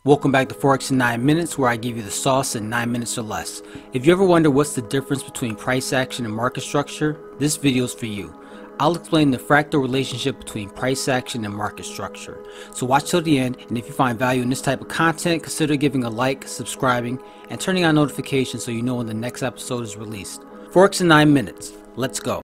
Welcome back to Forex in 9 minutes, where I give you the sauce in 9 minutes or less. If you ever wonder what's the difference between price action and market structure, this video is for you. I'll explain the fractal relationship between price action and market structure. So watch till the end, and if you find value in this type of content, consider giving a like, subscribing, and turning on notifications so you know when the next episode is released. Forex in 9 minutes. Let's go.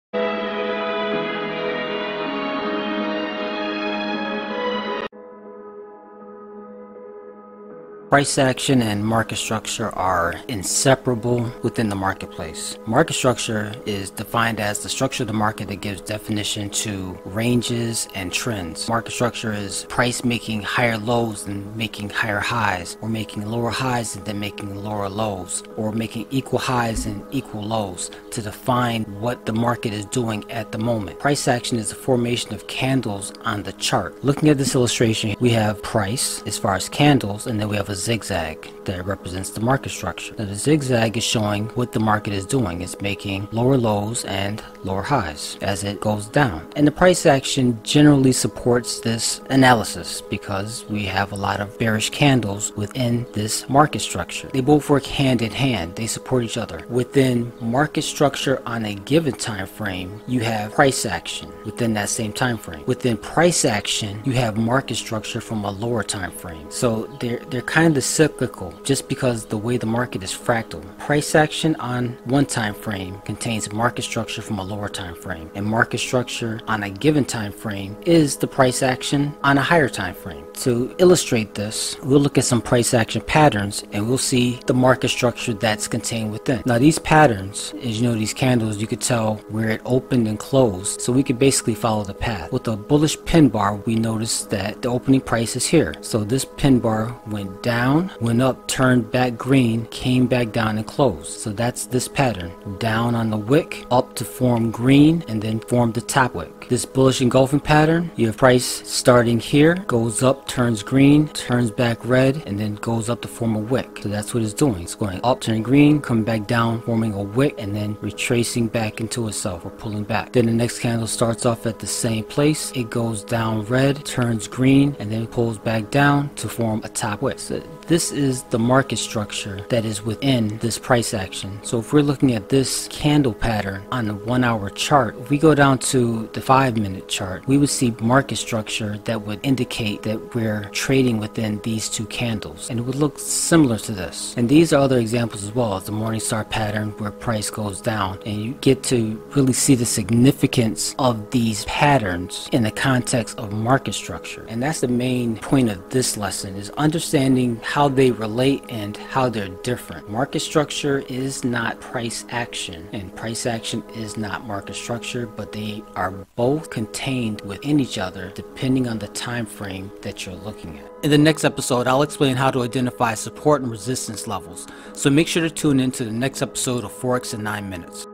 Price action and market structure are inseparable within the marketplace. Market structure is defined as the structure of the market that gives definition to ranges and trends. Market structure is price making higher lows and making higher highs, or making lower highs and then making lower lows, or making equal highs and equal lows to define what the market is doing at the moment. Price action is the formation of candles on the chart. Looking at this illustration, we have price as far as candles, and then we have a zigzag that represents the market structure. Now the zigzag is showing what the market is doing. It's making lower lows and lower highs as it goes down. And the price action generally supports this analysis because we have a lot of bearish candles within this market structure. They both work hand in hand. They support each other. Within market structure on a given time frame, you have price action within that same time frame. Within price action, you have market structure from a lower time frame. So they're kind of cyclical, just because the way the market is fractal. Price action on one time frame contains market structure from a lower time frame, and market structure on a given time frame is the price action on a higher time frame. To illustrate this, we'll look at some price action patterns and we'll see the market structure that's contained within. Now these patterns, as you know, these candles, you could tell where it opened and closed, so we could basically follow the path. With a bullish pin bar, we notice that the opening price is here, so this pin bar went down, went up, turned back green, came back down and closed. So that's this pattern. Down on the wick, up to form green, and then form the top wick. This bullish engulfing pattern, you have price starting here, goes up, turns green, turns back red, and then goes up to form a wick. So that's what it's doing. It's going up, turning green, coming back down, forming a wick, and then retracing back into itself or pulling back. Then the next candle starts off at the same place. It goes down red, turns green, and then pulls back down to form a top wick. So this is the market structure that is within this price action. So if we're looking at this candle pattern on the 1 hour chart, if we go down to the 5-minute chart, we would see market structure that would indicate that we're trading within these two candles, and it would look similar to this. And these are other examples as well as the Morningstar pattern where price goes down, and you get to really see the significance of these patterns in the context of market structure. And that's the main point of this lesson, is understanding how they relate and how they're different. Market structure is not price action, and price action is not market structure, but they are both contained within each other depending on the time frame that you're looking at. In the next episode, I'll explain how to identify support and resistance levels, so make sure to tune in to the next episode of Forex in 9 minutes.